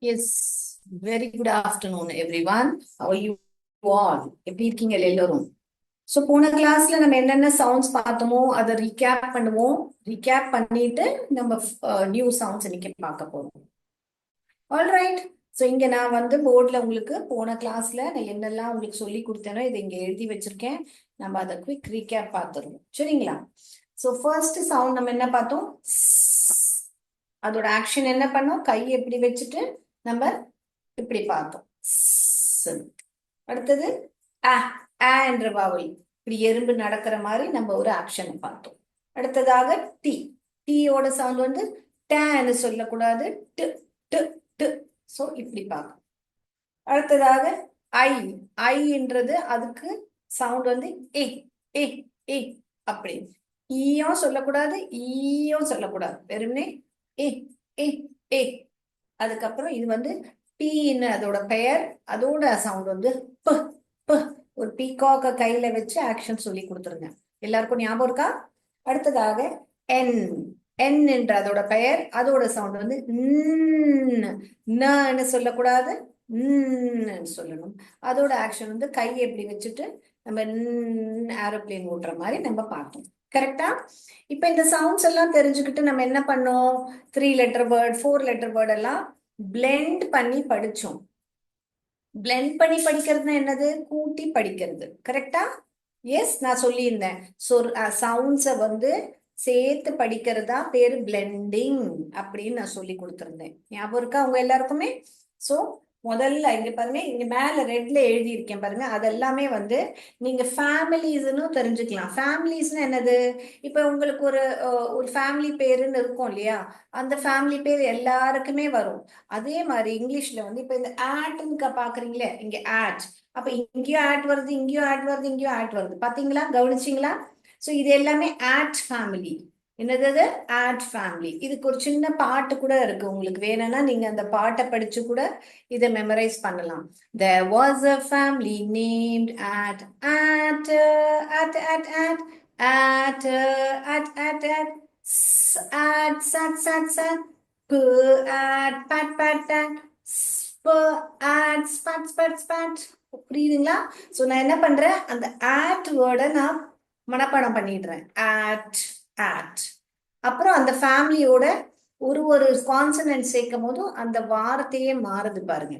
Yes, very good afternoon, everyone. How are you all? எப்படி இருக்கீங்க எல்லாரும்? ஸோ போன கிளாஸ்ல நம்ம என்னென்ன சவுண்ட்ஸ் பார்த்தோமோ அதை ரீகேப் பண்ணுவோம். ரீகேப் பண்ணிட்டு நம்ம நியூ சவுண்ட்ஸ் இன்னைக்கு பார்க்க போறோம். ஆல்ரைட். ஸோ இங்க நான் போர்டில் உங்களுக்கு போன கிளாஸ்ல நான் என்னெல்லாம் உங்களுக்கு சொல்லி கொடுத்தேனோ இதை இங்க எழுதி வச்சிருக்கேன். நம்ம அதை குவிக் ரீகேப் பார்த்துருவோம். சரிங்களா? ஸோ ஃபர்ஸ்ட் சவுண்ட் நம்ம என்ன பார்த்தோம்? அதோட ஆக்ஷன் என்ன பண்ணோம்? கை எப்படி வச்சுட்டு நம்ம இப்படி பார்த்தோம். அடுத்தது என்ற வாவல் இப்படி எறும்பு நடக்கிற மாதிரி நம்ம ஒரு ஆக்ஷனை பார்த்தோம். அடுத்ததாக டி டீயோட சவுண்ட் டேன்னு சொல்லக்கூடாது, டு டு டு. ஸோ இப்படி பார்க்கணும். அடுத்ததாக ஐ ஐன்றது அதுக்கு சவுண்ட் ஏ ஏ ஏ அப்படி. ஈயும் சொல்லக்கூடாது, ஈயும் சொல்லக்கூடாது, வெறுமனே ஏ ஏ ஏ. அதுக்கப்புறம் இது பீன்னு அதோட பெயர், அதோட சவுண்ட் ப ப. ஒரு பீகாக்க கையில வச்சு ஆக்ஷன் சொல்லி கொடுத்துருங்க. எல்லாருக்கும் ஞாபகம் இருக்கா? அடுத்ததாக என் என் என்ற அதோட பெயர், அதோட சவுண்ட் ன்னு சொல்லக்கூடாது, சொல்லணும். அதோட ஆக்ஷன் கை எப்படி வச்சுட்டு நம்ம ஏரோப்ளேன் ஓட்டுற மாதிரி நம்ம பார்த்தோம். கரெக்டா? இப்ப இந்த சவுண்ட்ஸ் எல்லாம் தெரிஞ்சுக்கிட்டு நம்ம என்ன பண்ணோம்? 3 லெட்டர் வேர்ட், 4 லெட்டர் வேர்ட் எல்லாம் பிளெண்ட் பண்ணி படிச்சோம். பிளெண்ட் பண்ணி படிக்கிறதுனா என்னது? கூட்டி படிக்கிறது. கரெக்டா? எஸ், நான் சொல்லியிருந்தேன். சவுண்ட்ஸை சேர்த்து படிக்கிறதா பேரு பிளெண்டிங் அப்படின்னு நான் சொல்லி கொடுத்துருந்தேன். ஞாபகம் இருக்கா உங்க எல்லாருக்குமே? ஸோ முதல்ல இங்க பாருங்க, இங்க மேல ரெட்ல எழுதி இருக்கேன் பாருங்க. அதெல்லாமே நீங்க ஃபேமிலிஸ்ன்னு தெரிஞ்சுக்கலாம். ஃபேமிலிஸ்னு என்னது? இப்ப உங்களுக்கு ஒரு ஃபேமிலி பேருன்னு இருக்கும் இல்லையா? அந்த ஃபேமிலி பேர் எல்லாருக்குமே வரும். அதே மாதிரி இங்கிலீஷ்ல இப்ப இந்த ஆட்ன்னு பாக்குறீங்களே, இங்க ஆட். அப்ப இங்கேயும் ஆட் வருது, இங்கேயும் ஆட் வருது, இங்கேயும் ஆட் வருது. பாத்தீங்களா? கவனிச்சிங்களா? ஸோ இது எல்லாமே ஆட் ஃபேமிலி. என்னது? Ad family. இதுக்கு ஒரு சின்ன பாட்டு கூட இருக்கு. உங்களுக்கு வேணும்னா நீங்க அந்த பாட்டை படிச்சு கூட இதை மெமரைஸ் பண்ணலாம். There was a family named at at at at at at at at at at sat sat sat p at pat pat pat sp at spat spat spat. புரியுதுங்களா? ஸோ நான் என்ன பண்றேன், அந்த ஆட் வேர்டை நான் மனப்பாடம் பண்ணிடுறேன். Ad ad. அப்புறம் அந்த ஃபேமிலியோட ஒரு ஒரு கான்சனன்ட் சேர்க்கும் போதும் அந்த வார்த்தையே மாறுது பாருங்க.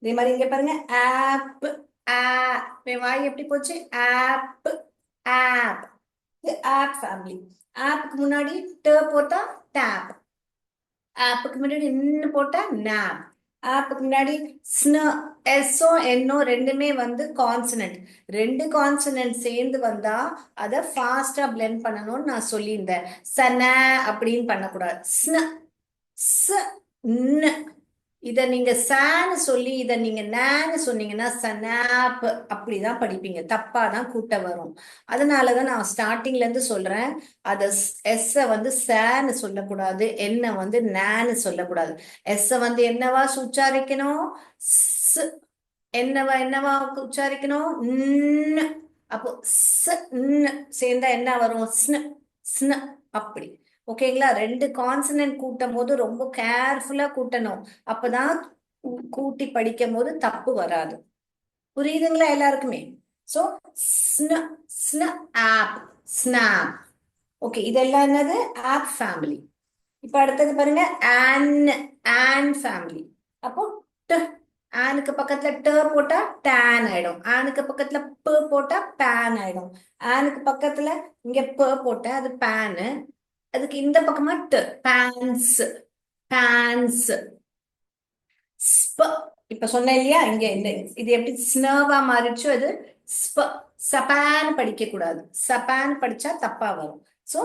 இதே மாதிரி இங்க பாருங்க, ஆப் வாய் எப்படி போச்சு? Ap ap. இது ஆப் ஃபேமிலி. ஆப்புக்கு முன்னாடி ட போட்டா டேப், ஆப்புக்கு முன்னாடி நின்னு போட்டா நாப், ஆப்புக்கு முன்னாடி எஸ்ஓ என்னோ ரெண்டுமே கான்சனன்ட். ரெண்டு கான்சனன்ட் சேர்ந்து வந்தா அதை ஃபாஸ்டா பிளெண்ட் பண்ணணும்னு நான் சொல்லியிருந்தேன். சன அப்படின்னு பண்ணக்கூடாது. இத நீங்க சான்னு சொல்லி இத நீங்க நேன்னு சொன்னீங்கன்னா சனாப் அப்படிதான் படிப்பீங்க. தப்பா தான் கூட்ட வரும். அதனாலதான் நான் ஸ்டார்டிங்ல இருந்து சொல்றேன், அத எஸ் சேன்னு சொல்லக்கூடாது, என்ன நேன்னு சொல்லக்கூடாது. எஸ் என்னவா உச்சாரிக்கணும்? என்னவா உச்சாரிக்கணும்? அப்போ சேர்ந்தா என்ன வரும்? ஸ்ன அப்படி. ஓகேங்களா? ரெண்டு கான்சனன்ட் கூட்டும் போது ரொம்ப கேர்ஃபுல்லா கூட்டணும். அப்பதான் கூட்டி படிக்கும் போது தப்பு வராது. புரியுதுங்களா எல்லாருக்குமே? So app, snap. ஓகே, இதெல்லாம் என்னது? Ap family. இப்ப அடுத்தது பாருங்க, ஆன் ஃபேமிலி. அப்போ ஆனுக்கு பக்கத்துல ட போட்டா டேன் ஆயிடும், ஆனுக்கு பக்கத்துல ப போட்டா பேன் ஆயிடும், ஆனுக்கு பக்கத்துல இங்க ப போட்டா அது பேனு, அதுக்கு இந்த பக்கமா ட பேன்ஸ் பேன்ஸ். இப்ப சொன்ன இல்லையா, இங்க இந்த இது எப்படி ஸ்னர்வா மாறிடுச்சு, அது ஸ்ப. சபான் படிக்க கூடாது, சபான் படிச்சா தப்பா வரும். சோ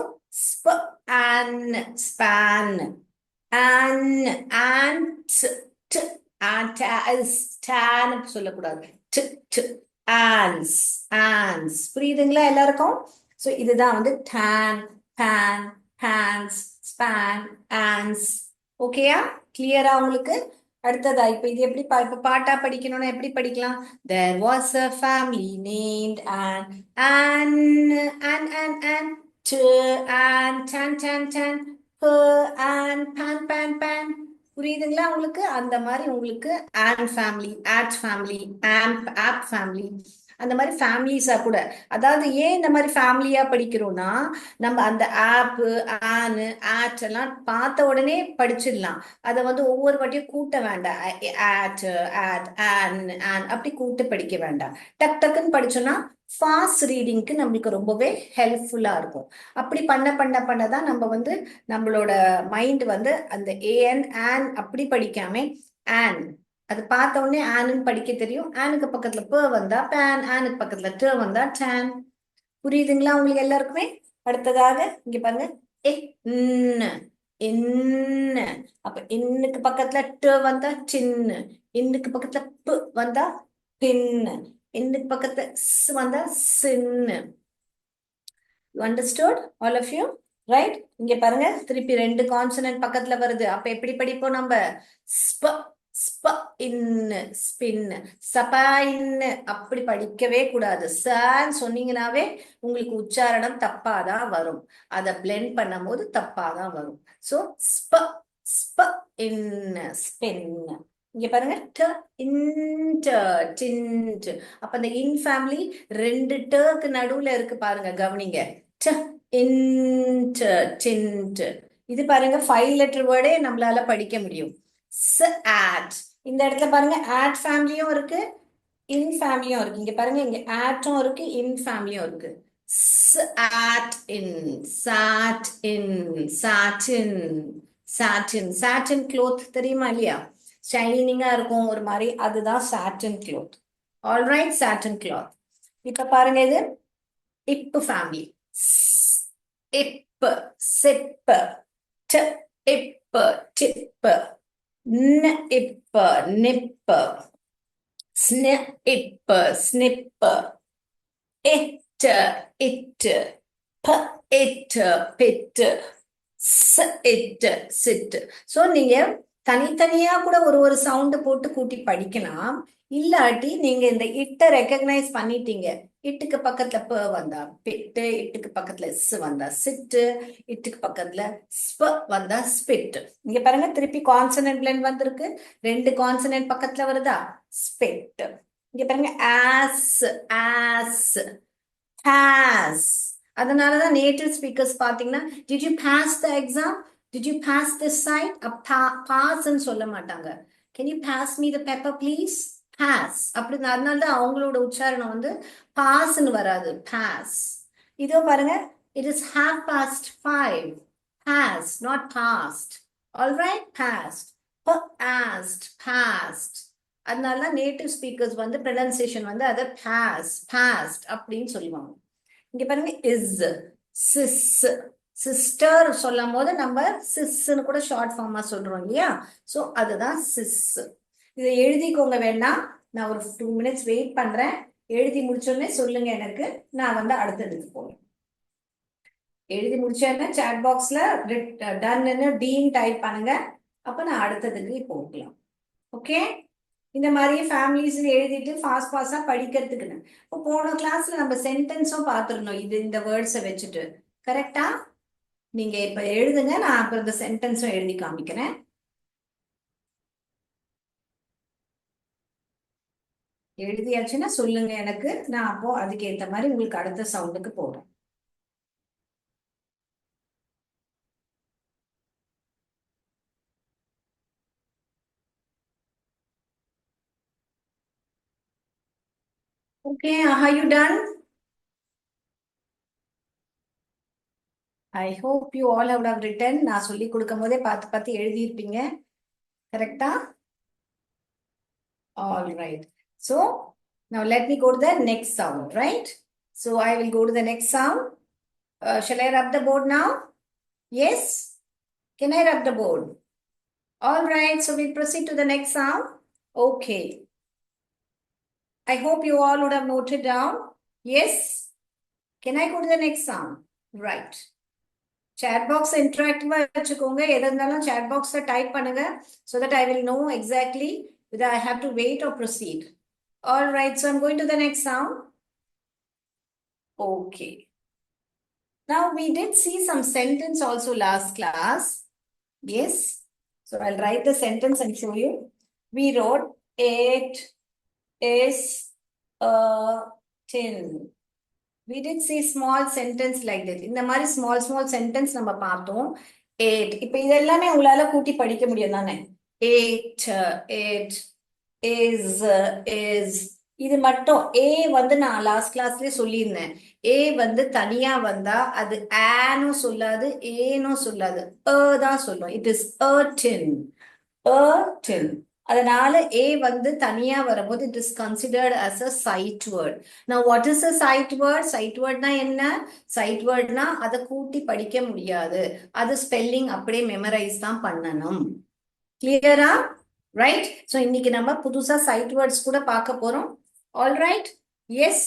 ஸ்ப ஆன் ஸ்பான் ஆன் ஆன்ட் சொல்லக்கூடாது, ஆன்ஸ் ஆன்ஸ். புரியுதுங்களா எல்லாருக்கும்? சோ இதுதான் tan, pan, pans, span, ans. ஓகேயா? கிளியரா உங்களுக்கு? அடுத்ததா இப்ப இது எப்படி இப்ப பாட்டா படிக்கணும்னா எப்படி படிக்கலாம்? There was a family named An to an tan tan tan, per and pan pan pan, புரியுதுங்களா உங்களுக்கு? அந்த மாதிரி உங்களுக்கு an family, ad family, ap family, அந்த மாதிரி ஃபேமிலிஸா கூட. அதாவது ஏன் இந்த மாதிரி ஃபேமிலியா படிக்கிறோம்னா, நம்ம அந்த ஆப்பு, ஆனு, ஆட் எல்லாம் பார்த்த உடனே படிச்சிடலாம். அதை வந்து ஒவ்வொரு வாட்டியும் கூட்ட வேண்டாம். ஆட், ஆட், ஆன் அப்படி கூட்டு படிக்க வேண்டாம். டக் டக்குன்னு படிச்சோம்னா ஃபாஸ்ட் ரீடிங்க்கு நம்மளுக்கு ரொம்பவே ஹெல்ப்ஃபுல்லா இருக்கும். அப்படி பண்ணதான் நம்ம வந்து நம்மளோட மைண்ட் வந்து அந்த ஏன் ஆன் அப்படி படிக்காம ஆன் அது பார்த்த உடனே ஆனுன்னு படிக்க தெரியும். ஆனுக்கு பக்கத்துல ப வந்தா பேன், ஆனுக்கு பக்கத்துல ட வந்தா டேன். புரியுதுங்களா உங்களுக்கு எல்லாருக்குமே? அடுத்ததாக இங்க பாருங்க, ஏ என்ன. அப்ப இன்னுக்கு பக்கத்துல ட வந்தா சின்ன, இன்னுக்கு பக்கத்துல ப வந்தா பின்னு, இன்னுக்கு பக்கத்துல ஸ் வந்தா சின்னு. You understood all of you? Right? இங்க பாருங்க, திருப்பி ரெண்டு கான்சனன்ட் பக்கத்துல வருது. அப்ப எப்படி படிப்போம் நம்ம? ஸ்ப, ஸ்ப இன்னு, ஸ்பின், சபா இன்னு அப்படி படிக்கவே கூடாது. சான்னு சொன்னீங்கன்னாவே உங்களுக்கு உச்சாரணம் தப்பாதான் வரும். அதை பிளெண்ட் பண்ணும் போது தப்பாதான் வரும். சோ ஸ்ப, ஸ்ப இன்னு, ஸ்பின். இங்க பாருங்க, ட இன்ட், டின்ட். அப்ப அந்த இன் ஃபேமிலி ரெண்டு டக்கு நடுவுல இருக்கு பாருங்க, கவனிங்க. ட இன்ட், டின்ட். இது பாருங்க 5 லெட்டர் வேர்டே நம்மளால படிக்க முடியும். ஸ் ஆட். இந்த இடத்துல பாருங்க, ஆட் ஃபேமிலியும் இருக்கு, இன் ஃபேமிலியும் இருக்கு. இங்க பாருங்க, இங்க ஆட்டும் இருக்கு, இன் ஃபேமிலியும் இருக்கு. ஸ் ஆட் இன், சாட் இன், சாட்டின், சாட்டின். சாட்டின் க்ளோத் தெரியுமா இல்லையா? ஷைனிங்கா இருக்கும் ஒரு மாதிரி, அதுதான் சாட்டின் க்ளோத். ஆல்ரைட், சாட்டின் கிளாத். இப்ப பாருங்க, இது இப்பு ஃபேமிலி. இப்பு, சிப்பு, ட இப்பு, டிப்பு, ந இப்பு, நிப்பு, ஸ்ன இப்பு, ஸ்னிப்பு, இட்டு, இட்டு, ப இட்டு, பிட்டு, ஸ் இட்டு, சிட்டு. சோ நீங்க தனித்தனியா கூட ஒரு ஒரு சவுண்ட் போட்டு கூட்டி படிக்கலாம். இல்லாட்டி நீங்க இந்த இட்ட ரெக்கக்னைஸ் பண்ணிட்டீங்க. இட்டுக்கு பக்கத்துல ப வந்தா பிட்டு, இட்டுக்கு பக்கத்துல ஸ் வந்தா சிட்டு, இட்டுக்கு பக்கத்துல ஸ்ப வந்தா ஸ்பிட். இங்க பாருங்க, திருப்பி கான்சனன்ட் பிளெண்ட் வந்திருக்கு. ரெண்டு கான்சனன்ட் பக்கத்துல வருதா? ஸ்பிட். இங்க பாருங்க, ஆஸ், ஆஸ், பாஸ். அதனாலதான் நேட்டிவ் ஸ்பீக்கர்ஸ் பாத்தீங்கன்னா, did you pass the exam, did you pass this site, pass ன்னு சொல்ல மாட்டாங்க. can you pass me the pepper please, pass அப்படி. அதனாலதான் அவங்களோட உச்சாரணம் வந்து பாஸ்ன்னு வராது, pass. இதோ பாருங்க, it is 5:30, pass not past. all right, passed, passed, passed. அதனால நேட்டிவ் ஸ்பீக்கர்ஸ் வந்து ப்ரொனன்சியேஷன் வந்து அதை பாஸ், பாஸ்ட் அப்படின்னு சொல்லுவாங்க. இங்க பாருங்க, இஸ், சிஸ். சிஸ்டர் சொல்லும் போது நம்ம சிஸ்ன்னு கூட ஷார்ட் ஃபார்மா சொல்றோம் இல்லையா? சோ அதுதான் சிஸ். இதை எழுதிக்கோங்க வேண்டாம், நான் ஒரு 2 minutes வெயிட் பண்றேன். எழுதி முடிச்சோடனே சொல்லுங்க எனக்கு, நான் வந்து அடுத்ததுக்கு போறேன். எழுதி முடிச்சேன்னா சாட் பாக்ஸ்ல டன்னு டீன் டைப் பண்ணுங்க. அப்ப நான் அடுத்ததுக்கு போகலாம். ஓகே? இந்த மாதிரி ஃபேமிலிஸ் எழுதிட்டு ஃபாஸ்ட் ஃபாஸ்டா படிக்கிறதுக்குன்னு. இப்போ போன கிளாஸ்ல நம்ம சென்டென்ஸும் பார்த்துருந்தோம், இது இந்த வேர்ட்ஸை வச்சுட்டு. கரெக்டா? நீங்க இப்ப எழுதுங்க, நான் அப்ப இந்த சென்டென்ஸும் எழுதி காமிக்கிறேன். எழுதியாச்சுன்னா சொல்லுங்க எனக்கு, நான் அப்போ அதுக்கு ஏத்த மாதிரி உங்களுக்கு அடுத்த சவுண்டுக்கு போறேன். Okay, are you done? I hope you all have written. நான் சொல்லி கொடுக்கும் போதே பார்த்து பார்த்து எழுதியிருப்பீங்க. கரெக்டா? All right. So now let me go to the next sound, right? So I will go to the next sound. Shall I rub the board now? Yes? Can I rub the board? All right. So we proceed to the next sound. Okay. I hope you all would have noted down. Yes? Can I go to the next sound? Right. Chat box interactive வச்சுக்கோங்க. எதா இருந்தாலும் chat boxல type பண்ணுங்க, so that I will know exactly whether I have to wait or proceed. All right, so I'm going to the next sound. Okay. Now we did see some sentence also last class. Yes. So I'll write the sentence and show you. We wrote, it is a tin. We did say small sentence like that. இந்த மாதிரி small sentence நம்ம பார்த்தோம். Eight. இப்போ இதெல்லாமே உங்களால கூட்டி படிக்க முடியும் தானே? Eight, eight, is, is. இது மட்டும் A வந்து நான் லாஸ்ட் கிளாஸ்லயே சொல்லியிருந்தேன். A வந்து தனியா வந்தா அது ஆனும் சொல்லாது ஏனும் சொல்லாது தான் சொல்லும். It is a tin. A tin. அதனால A வந்து தனியா வரும்போது it is considered as a sight word. நான் what is a sight word? Sight வேர்ட்னா என்ன? சைட் வேர்ட்னா அதை கூட்டி படிக்க முடியாது. அது ஸ்பெல்லிங் அப்படியே மெமரைஸ் தான் பண்ணணும். கிளியரா? ரைட். ஸோ இன்னைக்கு நம்ம புதுசா சைட் வேர்ட்ஸ் கூட பார்க்க போறோம். All right? Yes,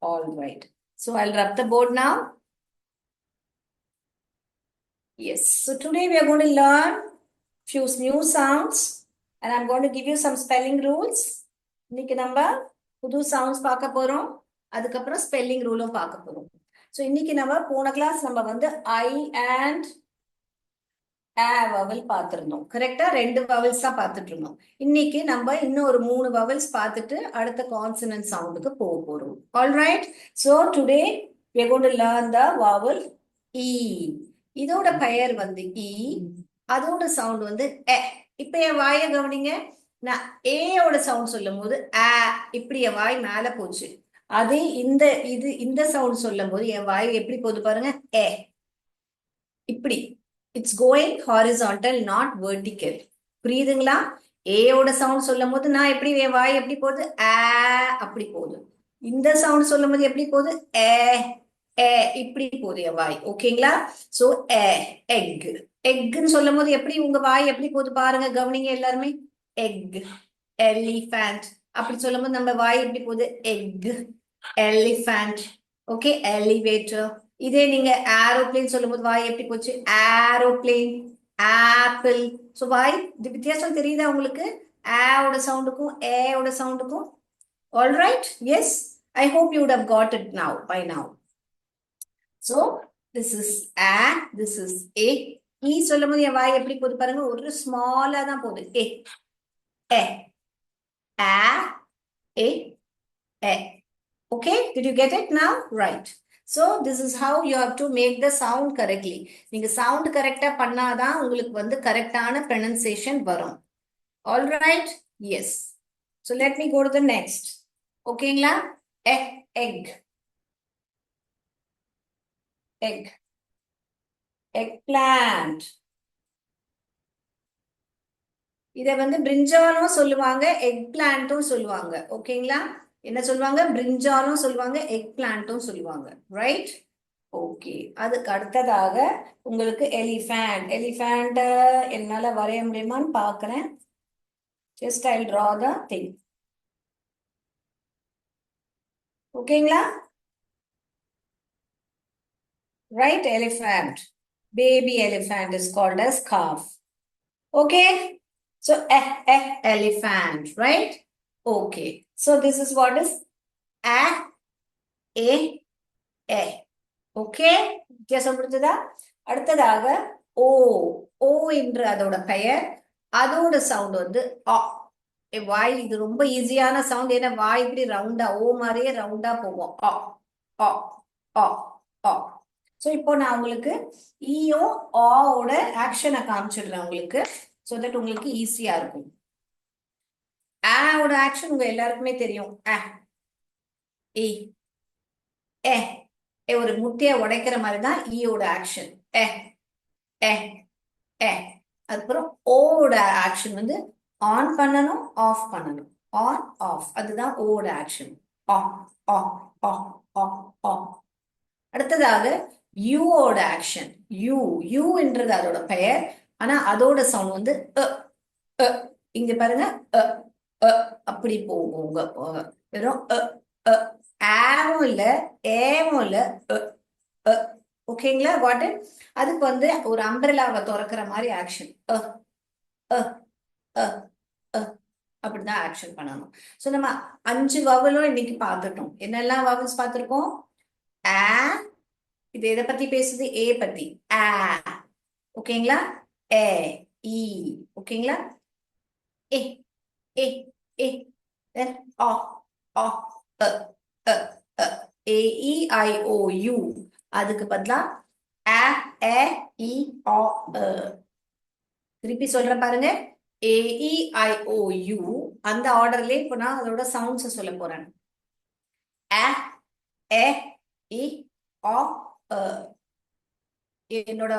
all right. So I'll rub the board now. Yes. So today we are going to learn few new sounds and I'm going to give you some spelling rules. இன்னைக்கு நம்ம புது sounds பார்க்க போறோம். அதுக்கப்புறம் spelling ரூலும் பார்க்க போறோம். So இன்னைக்கு நம்ம போன கிளாஸ் நம்ம வந்து ஐ அண்ட் வவல் பார்த்துருந்தோம். கரெக்டா 2 வவல்ஸ் தான் பார்த்துட்டு இருந்தோம். இன்னைக்கு நம்ம இன்னும் ஒரு 3 வவல்ஸ் பார்த்துட்டு அடுத்த கான்சனன்ட் சவுண்டுக்கு போக போறோம். All right. So today we are going to learn the vowel E. இதோட பெயர் வந்து இ, அதோட சவுண்ட் வந்து எ. இப்ப என் வாயை கவனிங்க. நான் ஏயோட சவுண்ட் சொல்லும் போது ஆ, இப்படி என் வாய் மேல போச்சு. அதே இந்த சவுண்ட் சொல்லும் போது என் வாய் எப்படி போகுது பாருங்க, ஏ, இப்படி. It's going horizontal, not vertical. புரியுதுங்களா? ஏயோட சவுண்ட் சொல்லும் போது நான் எப்படி என் வாய் எப்படி போகுது, ஆ, அப்படி போகுது. இந்த சவுண்ட் சொல்லும் போது எப்படி போகுது, ஏ, இப்படி போகுது என் வாய். ஓகேங்களா? So egg. எக்னு சொல்லும் போது எப்படி உங்க வாய் எப்படி போகுது பாருங்க, கவனிங்க எல்லாருமே. Egg, elephant. அப்படி சொல்லும் போது நம்ம வாய் எப்படி போகுது, எக், எலிஃபண்ட். Okay, elevator. இதே நீங்க ஏரோப்ளேன் சொல்லும் போது வாய் எப்படி போச்சு, ஏரோப்ளேன், ஆப்பிள். சோ வாய் வித்தியாசம் தெரியுதா உங்களுக்கு? ஓட சவுண்டுக்கும் ஏட சவுண்டுக்கும். All right. Yes, I hope you would have got it now by now. So this is a, this is a. E சொல்லும் போது என் வாய் எப்படி போகுது பாருங்க, ஒரு ஸ்மாலா தான் போகுது. ஏ, A, A, A. Okay, did you get it now? Right. So this is how you have to make the sound correctly. நீங்க sound கரெக்டா பண்ணாதான் உங்களுக்கு வந்து கரெக்டான pronunciation வரும். All right? Yes. So let me go to the next. ஓகேங்களா? egg. Egg. Eggplant. இதை வந்து பிரிஞ்சாலும் சொல்லுவாங்க, எக் பிளான்ட்டும் சொல்லுவாங்க. ஓகேங்களா? என்ன சொல்லுவாங்க? பிரிஞ்சாலும் சொல்லுவாங்க, எக் பிளான்ட்டும் சொல்லுவாங்க. ரைட்? ஓகே. அதுக்கு அடுத்ததாக உங்களுக்கு எலிஃபண்ட். எலிஃபண்ட் என்னால வரைய முடியுமான்னு பாக்குறேன். Just I draw the thing. ஓகேங்களா? Right, elephant. Baby elephant is called as calf. Okay? So, elephant, right? Okay. So, this is what is a, a. Okay? வித்தியாசம் புரிஞ்சுதா? அடுத்ததாக ஓ. ஓ என்று அதோட பெயர். அதோட சவுண்ட் வந்து ஆ. வாய் இது ரொம்ப ஈஸியான சவுண்ட். ஏன்னா வாய் இப்படி ரவுண்டா, ஓ மாதிரியே ரவுண்டா போகும். ஆ, ஆ, ஆ, ஆ. ஸோ இப்போ நான் உங்களுக்கு ஈயோ ஆவோட ஆக்ஷனை காமிச்சிடுறேன் உங்களுக்கு. so that உங்களுக்கு ஈஸியா இருக்கும். ஓட ஆக்ஷன் உங்க எல்லாருக்குமே தெரியும். ஏ, ஏ, ஒரு முட்டையை உடைக்கிற மாதிரி தான் ஈயோட ஆக்ஷன். ஏ, ஏ, ஏ. அதுக்கப்புறம் ஓட ஆக்ஷன் வந்து ஆன் பண்ணணும், ஆஃப் பண்ணணும். On, off. அதுதான் ஓட ஆக்ஷன். ஆ, ஆ, ஆ, ஆ, ஆ. அடுத்ததாக யூவோட ஆக்ஷன். யூ, யூ என்றது அதோட பெயர். ஆனா அதோட சவுண்ட் வந்து இங்க பாருங்க, அப்படி போகுங்க. வெறும் ஆவும் இல்ல, ஏவும் இல்ல, ஓகேங்களா? வாட்? அதுக்கு வந்து ஒரு அம்பரலாவை திறக்கிற மாதிரி ஆக்ஷன். அப்படிதான் ஆக்ஷன் பண்ணணும். ஸோ நம்ம 5 வவலும் இன்னைக்கு பார்த்துட்டோம். என்னெல்லாம் வவல்ஸ் பார்த்துருக்கோம்? ஆ, இது எதை பத்தி பேசுது? ஏ பத்தி. ஆ, ஓகேங்களா? A, E. ஓகேங்களா? ஏ ஏ ஏ then ஆ ஆ அ அ அ A E I O U. அதுக்கு பதிலா அ எ இ ஆ அ. திருப்பி சொல்றேன் பாருங்க. ஏ இ ஐ ஓ யூ. அந்த ஆர்டர்லயே இப்போ நான் அதோட சவுண்ட்ஸ் சொல்ல போறேன். அ எ இ ஆ அ. என்னோட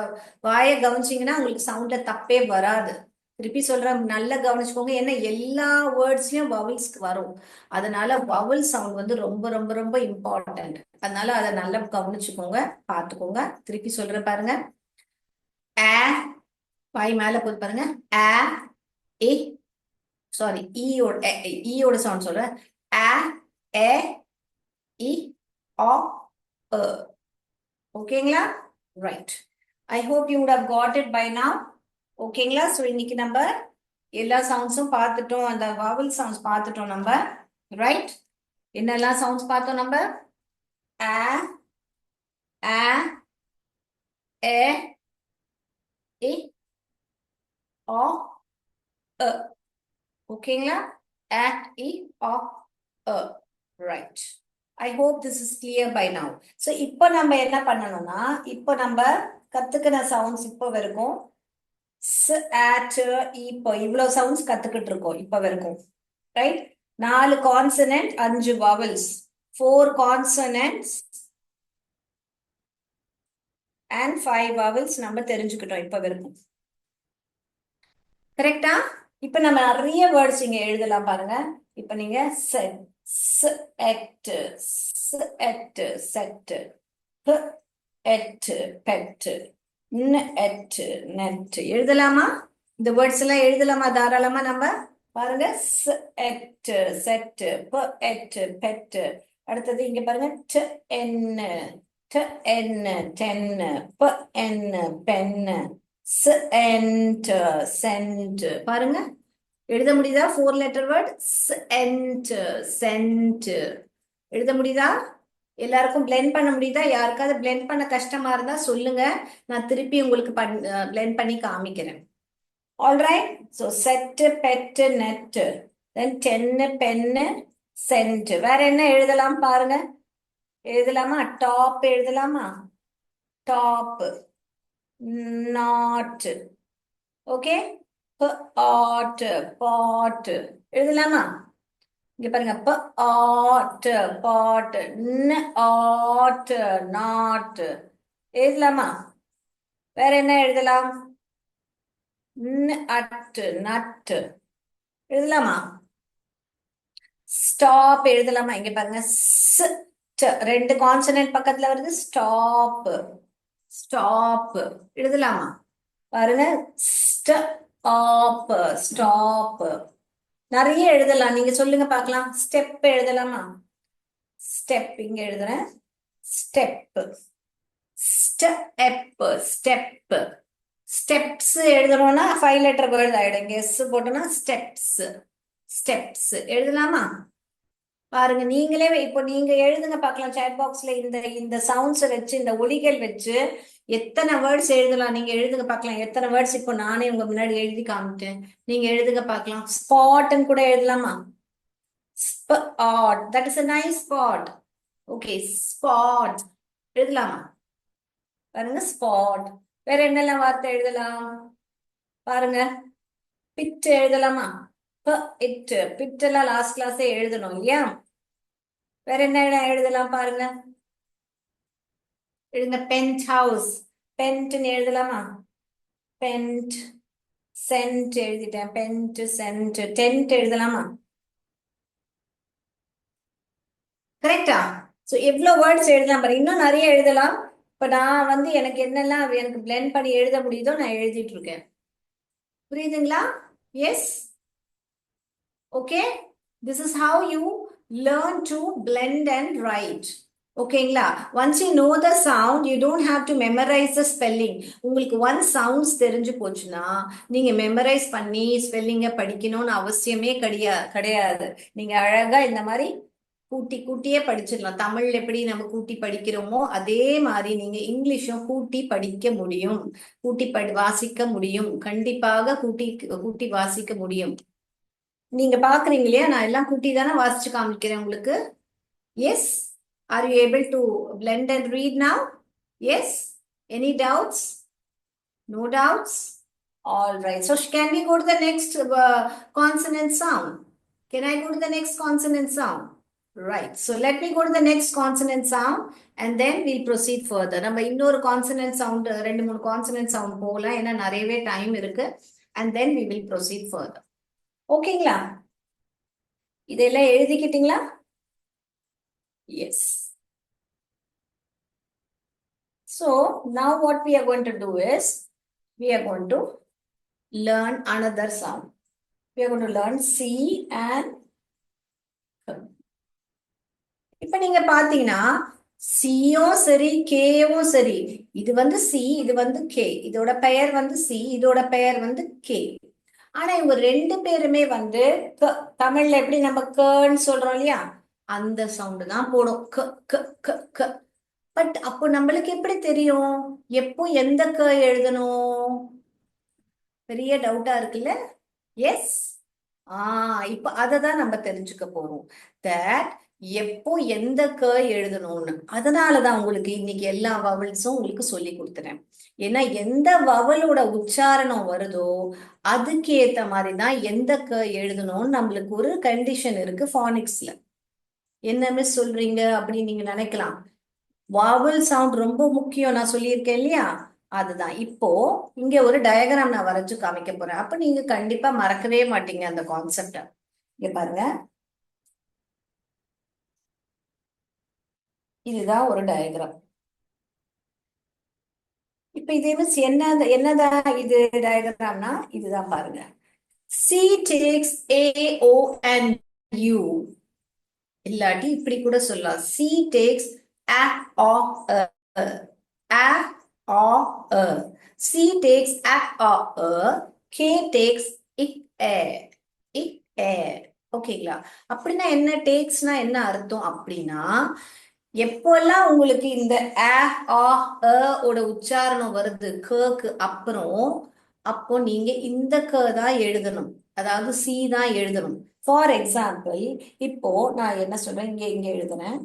வாயை கவனிச்சீங்கன்னா உங்களுக்கு சவுண்ட்ல தப்பே வராது. திருப்பி சொல்றேன், நல்லா கவனிச்சுக்கோங்க. ஏன்னா எல்லா வேர்ட்ஸ்லயும் வவல்ஸ்க்கு வரும். அதனால வவல் சவுண்ட் வந்து ரொம்ப ரொம்ப ரொம்ப இம்பார்ட்டன்ட். அதனால அதை நல்லா கவனிச்சுக்கோங்க, பார்த்துக்கோங்க. திருப்பி சொல்றேன் பாருங்க. ஆ, வாய் மேல போது பாருங்க. ஆ ஏ சாரி ஈயோட சவுண்ட் சொல்றேன். ஆ ஏ இ ஆ அ. ஓகேங்களா? Right. I hope you would have got it by now. ஓகேங்களா? ஸோ இன்னைக்கு நம்ம எல்லா சவுண்ட்ஸும் பார்த்துட்டோம். அந்த vowel சவுண்ட்ஸ் பார்த்துட்டோம் நம்ம. ரைட்? என்னெல்லாம் சவுண்ட்ஸ் பார்த்தோம் நம்ம? ஆ ஆ ஏ இ ஆ அ. ஓகேங்களா? ஆ இ ஆ அ. Right. I hope this is clear by now. So இப்போ நம்ம என்ன பண்ணணும்னா, இப்போ நம்ம கத்துக்கின சவுண்ட்ஸ் இப்போ வரைக்கும் ஸ் ஆட் இப்போ இவ்வளவு சவுண்ட்ஸ் கத்துக்கிட்டு இருக்கோம் இப்போ வரைக்கும். Right? 4 consonant, 5 vowels, 4 consonants and 5 vowels நம்ம தெரிஞ்சுக்கிட்டோம் இப்போ வரைக்கும். கரெக்டா? இப்ப நம்ம நிறைய வேர்ட்ஸ் இங்க எழுதலாம் பாருங்க. இப்ப நீங்க செட், எட், எட், செட், எட், பெட், எட், நெட் எழுதலாமா? இந்த வேர்ட்ஸ் எல்லாம் எழுதலாமா தாராளமா நம்ம? பாருங்க. எட், செட், எட், பெட். அடுத்தது இங்க பாருங்க. என், டென், என், பென், சென்ட், சென்ட். பாருங்க, எழுத முடியுதா? 4 லெட்டர் வேர்ட் சென்ட், சென்ட். எழுத முடியுதா? எல்லாருக்கும் பிளெண்ட் பண்ண முடியுதா? யாருக்காவது பிளெண்ட் பண்ண கஷ்டமா இருந்தா சொல்லுங்க, நான் திருப்பி உங்களுக்கு பிளெண்ட் பண்ணி காமிக்கிறேன். Alright. So set, bet, net, then ten, pen, sent. வேற என்ன எழுதலாம் பாருங்க. எழுதலாமா? டாப் எழுதலாமா? Top, not. Okay. Pot, pot எழுதலாமா? இங்க பாருங்க. பாட், பாட், ஆட், நாட் எழுதலாமா? வேற என்ன எழுதலாம்? அட், நட் எழுதலாமா? ஸ்டாப் எழுதலாமா? இங்க பாருங்க. ரெண்டு கான்சனன்ட் பக்கத்துல வருது. ஸ்டாப், ஸ்டாப் எழுதலாமா? பாருங்க. Stop, stop. நிறைய எழுதலாம். நீங்க சொல்லுங்க பார்க்கலாம். ஸ்டெப் எழுதலாமா? ஸ்டெப் இங்க எழுதுறேன். Step, step, step. ஸ்டெப்ஸ் எழுதணும்னா 5 லெட்டர் வேர்ட் ஆயிடும். இங்க எஸ் போட்டோம்னா ஸ்டெப்ஸ், ஸ்டெப்ஸ் எழுதலாமா? பாருங்க, நீங்களே இப்போ நீங்க எழுதுங்க பார்க்கலாம். சாட் பாக்ஸ்ல இந்த இந்த சவுண்ட்ஸ் வச்சு, இந்த ஒலிகள் வச்சு எத்தனை வேர்ட்ஸ் எழுதலாம். நீங்க எழுதுங்க பார்க்கலாம். எத்தனை வேர்ட்ஸ் இப்போ நானே உங்க முன்னாடி எழுதி காமிட்டேன். நீங்க எழுதுங்க பார்க்கலாம். ஸ்பாட்னு கூட எழுதலாமா? Spot, that is a nice spot. Okay, spot எழுதலாமா? பாருங்க, ஸ்பாட். வேற என்னெல்லாம் வார்த்தை எழுதலாம் பாருங்க. பிட் எழுதலாமா? இட், பிட் எல்லாம் லாஸ்ட் கிளாஸே எழுதணும் இல்லையா? வேற என்ன எழுதலாம் பாருங்க. எழுதுங்க. பென்ட் ஹவுஸ், பென்ட்னு எழுதலாமா? பென்ட். சென்ட் எழுதிட்டேன். Bent, sent. டென்ட் எழுதலாமா? கரெக்டா? சோ எவ்வளவு வேர்ட்ஸ் எழுதலாம் பாரு. இன்னும் நிறைய எழுதலாம். இப்ப நான் வந்து எனக்கு என்னெல்லாம் எனக்கு பிளெண்ட் பண்ணி எழுத முடியுதோ நான் எழுதிட்டு இருக்கேன். புரியுதுங்களா? Yes. Okay. This is how you learn to blend and write. ஓகேங்களா? once you know the sound, you don't have to memorize the spelling. உங்களுக்கு ஒன் சவுண்ட்ஸ் தெரிஞ்சு போச்சுன்னா நீங்க மெமரைஸ் பண்ணி ஸ்பெல்லிங்க படிக்கணும்னு அவசியமே கிடையாது. நீங்க அழகா இந்த மாதிரி கூட்டி கூட்டியே படிச்சிடலாம். தமிழ் எப்படி நம்ம கூட்டி படிக்கிறோமோ அதே மாதிரி நீங்க இங்கிலீஷும் கூட்டி படிக்க முடியும், கூட்டி வாசிக்க முடியும். கண்டிப்பாக கூட்டி கூட்டி வாசிக்க முடியும். நீங்க பாக்குறீங்க இல்லையா, நான் எல்லாம் கூட்டி தானே வாசிச்சு காமிக்கிறேன் உங்களுக்கு. Yes, are you able to blend and read now? Yes, any doubts? No doubts? All right. So can we go to the next consonant sound? Can I go to the next consonant sound? Right. So let me go to the next consonant sound and then we'll proceed further. நம்ம இன்னொரு consonant sound, ரெண்டு மூணு consonant sound போகலாம், ஏன்னா நிறையவே time இருக்கு. And then we will proceed further. ஓகேங்களா? இதெல்லாம் எழுதிக்கிட்டீங்களா? Yes. So now what we are going to do is we are going to learn another sound. We are going to learn C and K. இப்ப நீங்க பாத்தீங்கன்னா சியும் சரி கேவும் சரி, இது வந்து C, இது வந்து கே, இதோட பெயர் வந்து சி, இதோட பெயர் வந்து கே. ஆனா இவங்க ரெண்டு பேருமே வந்து தமிழ்ல எப்படி நம்ம கன்னு சொல்றோம் இல்லையா, அந்த சவுண்டு தான் போடும், க க க க. பட் அப்போ நம்மளுக்கு எப்படி தெரியும் எப்போ எந்த க எழுதணும்? பெரிய டவுட்டா இருக்குல்ல. எஸ், இப்ப அததான் நம்ம தெரிஞ்சுக்க போறோம். தட் எப்போ எந்த க எழுதணும்னு. அதனாலதான் உங்களுக்கு இன்னைக்கு எல்லா வவல்ஸும் உங்களுக்கு சொல்லி கொடுத்துறேன். ஏன்னா எந்த வவலோட உச்சாரணம் வருதோ அதுக்கு ஏத்த மாதிரிதான் எந்த க எழுதணும்னு நம்மளுக்கு ஒரு கண்டிஷன் இருக்கு ஃபானிக்ஸ்ல. என்ன மிஸ் சொல்றீங்க அப்படின்னு நீங்க நினைக்கலாம். வாவல் சவுண்ட் ரொம்ப முக்கியம், நான் சொல்லியிருக்கேன் இல்லையா. அதுதான் இப்போ இங்க ஒரு டயக்ராம் நான் வரைஞ்சு காமிக்க போறேன். அப்ப நீங்க கண்டிப்பா மறக்கவே மாட்டீங்க அந்த கான்செப்ட. இங்க பாருங்க, இதுதான் ஒரு டயக்ராம். இப்ப இதே மிஸ் என்னதான் இது டயக்ராம்னா, இதுதான் பாருங்க. C takes A, O and U. இல்லாட்டி இப்படி கூட சொல்லலாம். C takes A, O, A, O, C takes A, O, K takes ik, A, ik, A. ஓகேங்களா? அப்படின்னா என்ன, டேக்ஸ்னா என்ன அர்த்தம் அப்படின்னா, எப்பெல்லாம் உங்களுக்கு இந்த அ ஆ அ ஓட உச்சாரணம் வருது கக்கு அப்புறம், அப்போ நீங்க இந்த க தான் எழுதணும், அதாவது சி தான் எழுதணும். ஃபார் எக்ஸாம்பிள், இப்போ நான் என்ன சொல்றேன், இங்க இங்க எழுதுறேன்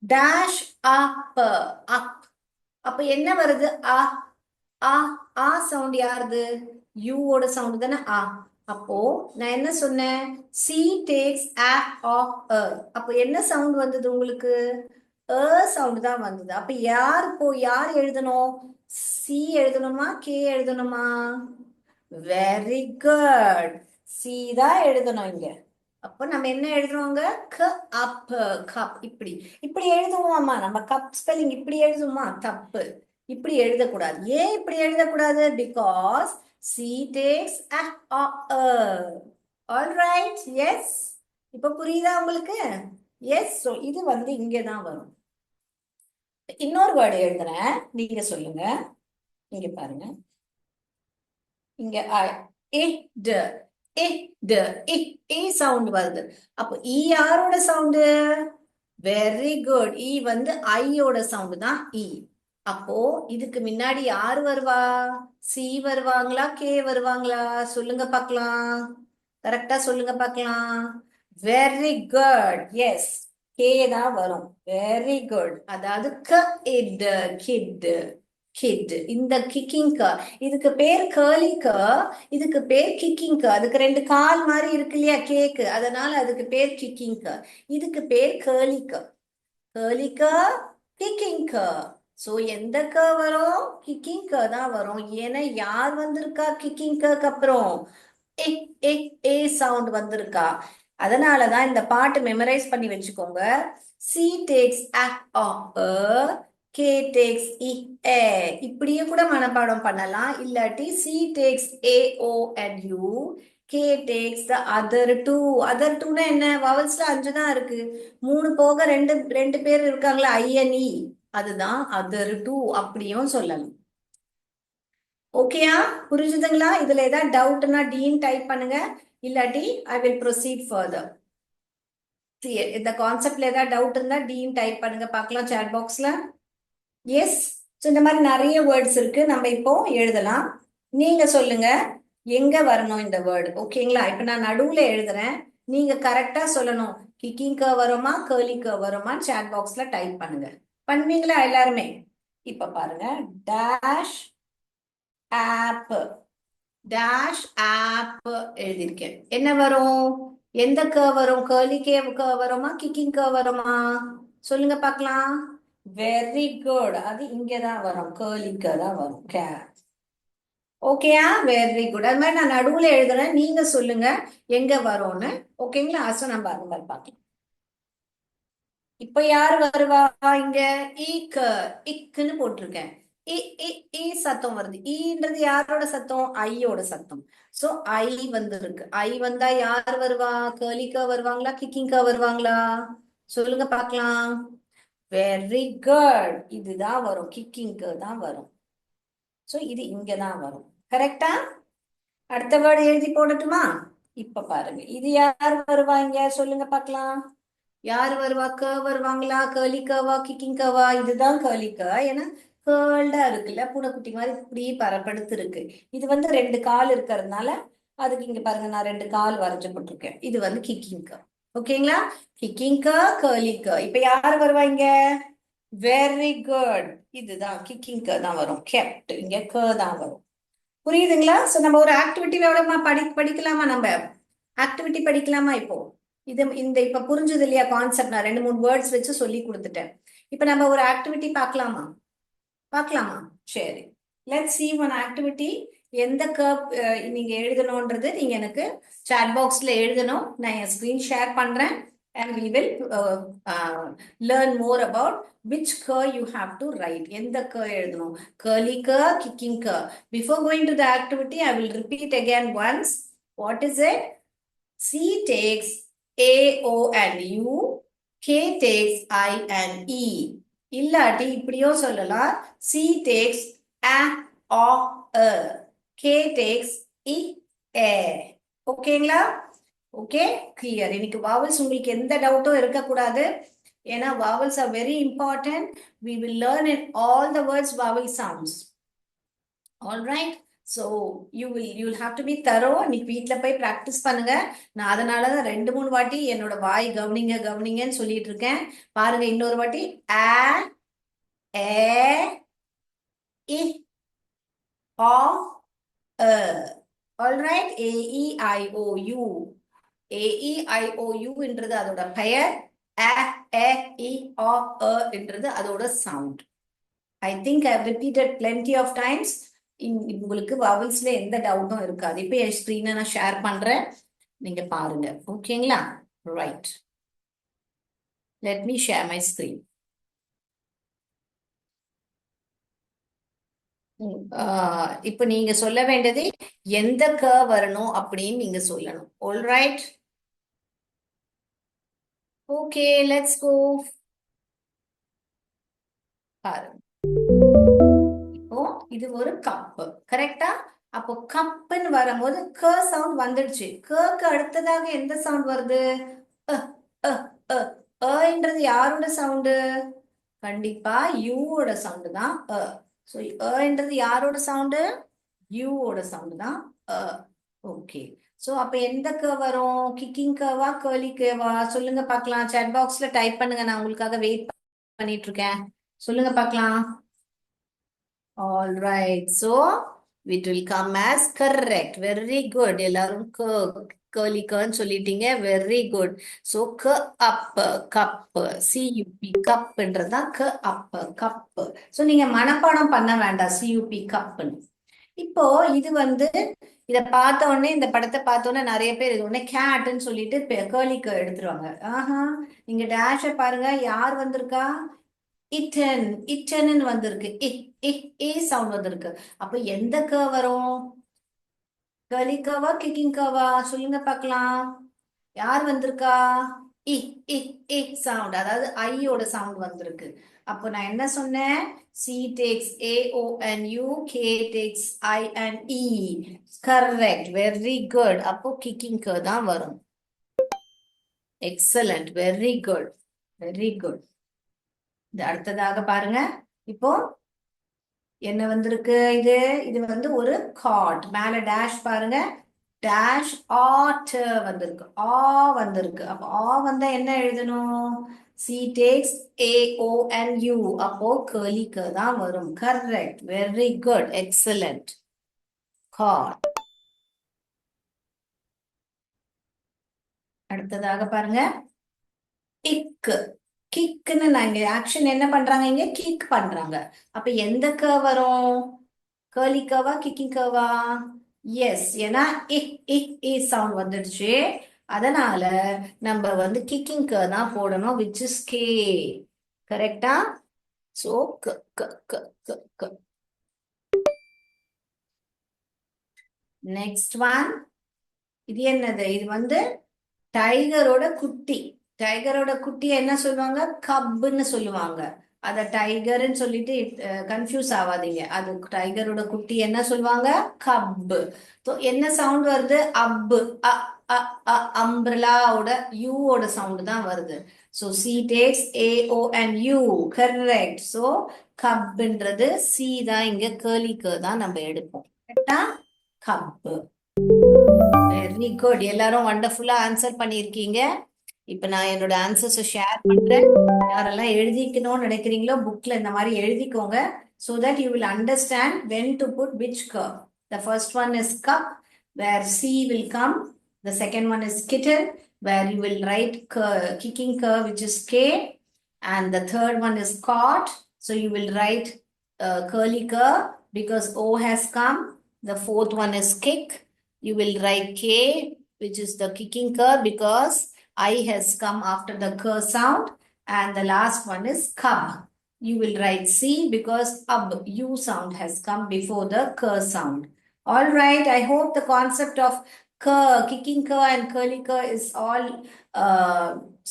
டேஷ் அப், அப். அப்ப என்ன வருது? அ ஆ, ஆ சவுண்ட் யாருது? யூவோட சவுண்ட் தானே ஆ. அப்போ நான் என்ன சொன்னேன், சி டேக்ஸ் அ ஆ அ. அப்போ என்ன சவுண்ட் வந்தது உங்களுக்கு? அ சவுண்ட் தான் வந்தது. அப்ப யார் எழுதணும்? சி எழுதணுமா கே எழுதணுமா? வெரி குட், சி தான் எழுதணும் இங்க. அப்ப நம்ம என்ன எழுதுறோங்க? க அப், கப். இப்படி இப்படி எழுதுவோமா நம்ம? கப் ஸ்பெல்லிங் இப்படி எழுதுமா? தப்பு, இப்படி எழுதக்கூடாது. ஏன் இப்படி எழுதக்கூடாது? Because C takes all right. Yes, இப்ப புரியுதா உங்களுக்கு? எஸ். ஸோ இது வந்து இங்கதான் வரும். இன்னொரு வேர்டு எழுதுறேன், நீங்க சொல்லுங்க. இங்க பாருங்க, இங்க சவுண்ட் வருது. அப்போ யாரோட சவுண்டு? வெரி குட், வந்து ஐயோட சவுண்டு தான் இ. அப்போ இதுக்கு முன்னாடி யாரு வருவா? சி வருவாங்களா கே வருவாங்களா? சொல்லுங்க பார்க்கலாம், கரெக்டா சொல்லுங்க பார்க்கலாம். வெரி குட், எஸ், கே தான் வரும். வெரி குட், அதாவது கிட், கிட். இந்த கிக்கிங் க, இதுக்கு பேர் கேர்லி க, இதுக்கு பேர் கிக்கிங் க. அதுக்கு ரெண்டு கால் மாதிரி இருக்கு இல்லையா கேக்கு, அதனால அதுக்கு பேர் கிக்கிங் க. இதுக்கு பேர் கேர்லி க, கேர்லி க, கிக்கிங் க. சோ எந்த க வரும்? கிக்கிங் க தான் வரும். ஏன்னா யார் வந்திருக்கா கிக்கிங் க அப்புறம்? ஏ சவுண்ட் வந்திருக்கா. அதனாலதான் இந்த பாட்டு மெமரைஸ் பண்ணி வச்சுக்கோங்க. சி டேக்ஸ் கே டேக்ஸ் இப்படியே கூட மனப்பாடம் பண்ணலாம். இல்லாட்டி C takes A O and U, K takes the other two. Other டூனா என்ன? வவல்ஸ்ல 5 தான் இருக்கு, 3 போக ரெண்டு பேர் இருக்காங்களா ஐஎன்இ, அதுதான் அதர் டூ அப்படியும் சொல்லலாம். ஓகேயா? புரிஞ்சுதுங்களா? இதுல ஏதாவது டவுட்னா டீன் டைப் பண்ணுங்க, இல்லாட்டி ஐ வில் ப்ரொசீட் ஃபர்தர். இந்த கான்செப்ட்ல ஏதாவது டவுட் இருந்தா டின்னு டைப் பண்ணுங்க பார்க்கலாம் சாட் பாக்ஸ்ல. எஸ். ஸோ இந்த மாதிரி நிறைய வேர்ட்ஸ் இருக்கு, நம்ம இப்போ எழுதலாம். நீங்க சொல்லுங்க எங்க வரணும் இந்த வேர்டு, ஓகேங்களா? இப்ப நான் நடுவுல எழுதுறேன், நீங்க கரெக்டா சொல்லணும். கிக்கிங் கர்வ் வருமா, கர்லி கர்வ் வருமா, சாட் பாக்ஸ்ல டைப் பண்ணுங்க. பண்ணுவீங்களா எல்லாருமே? இப்ப பாருங்க, டேஷ் ஆப், டேஷ் ஆப் எழுதியிருக்கேன். என்ன வரும்? எந்த கர்வ் வரும்? கர்லி கர்வ் வருமா, கிக்கிங் கர்வ் வருமா? சொல்லுங்க பார்க்கலாம். வெரி குட், அது இங்கதான் வரும், கர்லி கர்வ் தான் வரும். ஓகேயா? Very good. அது மாதிரி நான் நடுவுல எழுதுறேன், நீங்க சொல்லுங்க எங்க வரும்னு. ஓகேங்களா? அசோ நம்ம அது மாதிரி பார்க்கலாம். இப்ப யாரு வருவா இங்க? ஈக்கு, இக்குன்னு போட்டிருக்கேன். இ இ இ சத்தம் வருது. ஈன்றது யாரோட சத்தம்? ஐயோட சத்தம். சோ ஐ வந்து இருக்கு. ஐ வந்தா யார் வருவா? கேர்லிக்கா வருவாங்களா, கிக்கிங்கா வருவாங்களா? சொல்லுங்க பார்க்கலாம். வெரி குட், இதுதான் வரும், கிக்கிங்க்கு தான் வரும். சோ இது இங்கதான் வரும். கரெக்டா? அடுத்த வேர்டு எழுதி போடட்டுமா? இப்ப பாருங்க, இது யார் வருவாங்க சொல்லுங்க பார்க்கலாம். யார் வருவா? வருவாங்களா, கேர்லி கர்வா, கிக்கிங் கர்வா? இதுதான் கேர்லி கர். ஏன்னா கேர்ல்டா இருக்குல்ல, பூனைக்குட்டி மாதிரி இப்படி பரப்படுத்து இருக்கு. இது வந்து ரெண்டு கால் இருக்கிறதுனால அதுக்கு இங்க பாருங்க, நான் ரெண்டு கால் வரைஞ்சு போட்டிருக்கேன். இது வந்து கிக்கிங் கர். ஓகேங்களா? கிக்கிங் கர், கேர்லி கர். இப்ப யார் வருவாங்க? வெரி குட், இதுதான் கிக்கிங் கர் தான் வரும். கெப்ட், இங்க கர் தான் வரும். புரியுதுங்களா? சோ நம்ம ஒரு ஆக்டிவிட்டி எவ்வளவுமா படிக்கலாமா? நம்ம ஆக்டிவிட்டி படிக்கலாமா இப்போ? இது இப்ப புரிஞ்சது இல்லையா கான்செப்ட்? நான் ரெண்டு மூணு வேர்ட்ஸ் வச்சு சொல்லி கொடுத்துட்டேன். இப்ப நம்ம ஒரு ஆக்டிவிட்டி பார்க்கலாமா? பார்க்கலாமா? சரி, லெட்ஸ் see ஒன் ஆக்டிவிட்டி. எந்த கர்வ் நீங்க எழுதணும்ன்றது நீங்க எனக்கு சாட் பாக்ஸ்ல எழுதணும். நான் என் ஸ்கிரீன் ஷேர் பண்றேன் and we will learn more about which curve you have to write. எந்த curve எழுதணும்? curly curve, kicking curve. Before going to the activity, I will repeat again once. What is it? C takes A, O and U. K takes I and E. இல்லாட்டி இப்படியோ சொல்லலாம். C takes A, O, E. K takes I, A. ஓகேங்களா? Okay, clear. இன்னைக்கு vowels உங்களுக்கு எந்த டவுட்டும் இருக்கக்கூடாது. ஏன்னா vowels are very important. We will learn in all the words vowel sounds. All right. So you'll have to be thorough. இன்னைக்கு வீட்ல போய் பிராக்டிஸ் பண்ணுங்க. நான் அதனாலதான் ரெண்டு மூணு வாட்டி என்னோட வாய் கவனிங்க கவனிங்கன்னு சொல்லிட்டு இருக்கேன். பாருங்க இன்னொரு வாட்டி. ஆ, ஏ, இ, ஆ, அ. All right. A, E, I, O, U. A, E, I, O, U என்றது அதோட பெயர். அ, ஏ, இ, ஆ, அ என்றது அதோட sound. I think I have repeated plenty of times. உங்களுக்கு வவல்ஸ்ல எந்த டவுட்டும் இருக்காது. இப்போ என் ஸ்கிரீனை நான் ஷேர் பண்றேன், நீங்க பாருங்க. ஓகேங்களா? Right, let me share my screen. இப்போ நீங்க சொல்ல வேண்டியது எந்த கர்வ் வரணும் அப்படின்னு நீங்க சொல்லணும். All right, okay, let's go. பாருங்க, இப்போ இது ஒரு கப், கரெக்டா? அப்போ கப்புன்னு வரும்போது க சவுண்ட் வந்துடுச்சு. க்கு அடுத்ததாக எந்த சவுண்ட் வருது? அ, அ, அ. என்றது யாரோட சவுண்டு? கண்டிப்பா யூவோட சவுண்டு தான் அ. ஸோ என்றது யாரோட சவுண்டு? யூவோட சவுண்டு தான் அ. ஓகே. ஸோ அப்ப எந்த க வரும்? கிக்கிங் கவா, கேர்லி கேவா? சொல்லுங்க பார்க்கலாம். சாட் பாக்ஸ்ல டைப் பண்ணுங்க, நான் உங்களுக்காக வெயிட் பண்ணிட்டு இருக்கேன். சொல்லுங்க பார்க்கலாம். All right. So it will come as correct. Very good. எல்லாரும் curly curl சொல்லிட்டீங்க. Very good. So க up, cup, CUP, கப்ன்றதுதான் க up, cup. So நீங்க மனப்பாடம் பண்ண வேண்டாம் CUP கப்னு. இப்போ இது வந்து இத பார்த்த உடனே, இந்த படத்தை பார்த்த உடனே நிறைய பேர் இது உடனே கேட்னு சொல்லிட்டு கேர்லிக்கு எடுத்துருவாங்க. ஆஹா, நீங்க டேஷ பாருங்க, யார் வந்திருக்கா? இட்டன், இட்டன்னு வந்திருக்கு. ஏ சவுண்ட் வந்திருக்கு. அப்ப எந்த க வரும்? கலி கவா, கிக்கிங் கவா? சொல்லுங்க பார்க்கலாம். யார் வந்திருக்கா? இ இ இ சவுண்ட், அதாவது ஐயோட சவுண்ட் வந்திருக்கு. அப்போ நான் என்ன சொன்னேன்? C takes A, O and U. K takes I and E. Correct, very good. அப்போ கிக்கிங் க தான் வரும். Excellent, very good, very good. இது அடுத்ததாக பாருங்க. இப்போ என்ன வந்திருக்கு? இது இது வந்து ஒரு காட். மேல டேஷ் பாருங்க, டேஷ் ஆட் வந்திருக்கு, ஆ வந்திருக்கு. அப்ப ஆ வந்தா என்ன எழுதணும்? C takes A O and U, அப்போ கேர்லிக்கு தான் வரும். Correct, very good, excellent. Cat. அடுத்ததாக பாருங்க, கிக். கிக்னு நாங்க ஆக்ஷன் என்ன பண்றாங்க? இங்க கிக் பண்றாங்க. அப்ப எந்த க வரும்? கேர்லி கவா, கிக்கிங் கவா? எஸ், ஏன்னா இ சவுண்ட் வந்துடுச்சு. அதனால நம்ம வந்து கிக்கிங் க தான் போடணும், விச் இஸ் கே. கரெக்டா? சோ க க க க க. Next one. இது என்னது? இது வந்து டைகரோட குட்டி. டைகரோட குட்டி என்ன சொல்லுவாங்க? கப்புன்னு சொல்லுவாங்க. அத டைகர்ன்னு சொல்லிட்டு கன்ஃபியூஸ் ஆகாதீங்க. அது டைகரோட குட்டி என்ன சொல்லுவாங்க? கப்பு. என்ன சவுண்ட் வருது? அப்பு. அ அ அ அம்பிரலாவோட யூவோட சவுண்ட் தான் வருது. So C takes A O and U. Correct. So கப்புன்றது சி தான், இங்க கேர்லிக்கு தான் நம்ம எடுப்போம். கரெக்டா? கப்பு. Very good. எல்லாரும் வண்டர்ஃபுல்லா ஆன்சர் பண்ணியிருக்கீங்க. இப்ப நான் என்னோட ஆன்சர்ஸை ஷேர் பண்றேன். யாரெல்லாம் எழுதிக்கணும்னு நினைக்கிறீங்களோ புக்ல இந்த மாதிரி எழுதிக்கோங்க. so that you will understand when to put which curve. The first one is cup, where C will come. The second one is kitten, where you will write kicking curve, which is K. And the third one is caught, so you will write curly curve because O has come. The fourth one is kick. You will write K, which is the kicking curve because I has come after the k sound. And the last one is cub. You will write C because ab, U sound has come before the k sound. All right. I hope the concept of k, kicking k and curly k is all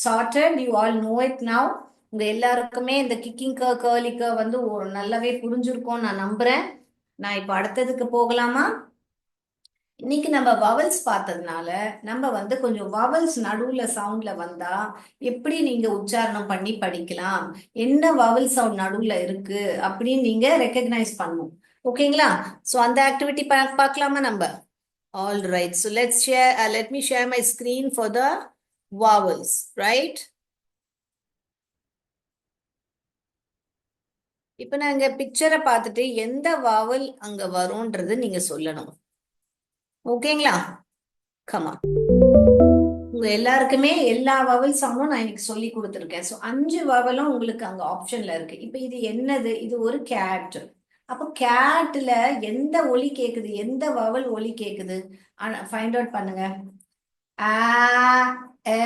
sorted. You all know it now. உங்க எல்லாருக்குமே இந்த kicking க girly க வந்து ஒரு நல்லாவே புரிஞ்சிருக்கும் நான் நம்புறேன். நான் இப்ப அடுத்ததுக்கு போகலாமா? இன்னைக்கு நம்ம வவல்ஸ் பார்த்ததுனால நம்ம வந்து கொஞ்சம் வவல்ஸ் நடுவுல சவுண்ட்ல வந்தா எப்படி நீங்க உச்சாரணம் பண்ணி படிக்கலாம், என்ன வவல் சவுண்ட் நடுவுல இருக்கு அப்படின்னு நீங்க ரெக்கக்னைஸ் பண்ணணும். ஓகேங்களா? சோ அந்த ஆக்டிவிட்டி பார்க்கலாமா நம்ம? All right. So let me share my screen for the vowels, right? இப்ப நான் இங்க பிக்சரை பார்த்துட்டு எந்த வாவல் அங்க வரும்ன்றது நீங்க சொல்லணும். ஓகேங்களா? கமா. உங்க எல்லாருக்குமே எல்லா வவல் சவுண்டும் நான் இன்னைக்கு சொல்லி கொடுத்துருக்கேன். ஸோ 5 வவலும் உங்களுக்கு அங்க ஆப்ஷன்ல இருக்கு. இப்ப இது என்னது? இது ஒரு கேட். அப்போ கேட்ல எந்த ஒலி கேக்குது, எந்த வவல் ஒலி கேக்குது ஃபைண்ட் அவுட் பண்ணுங்க. ஆ, ஏ,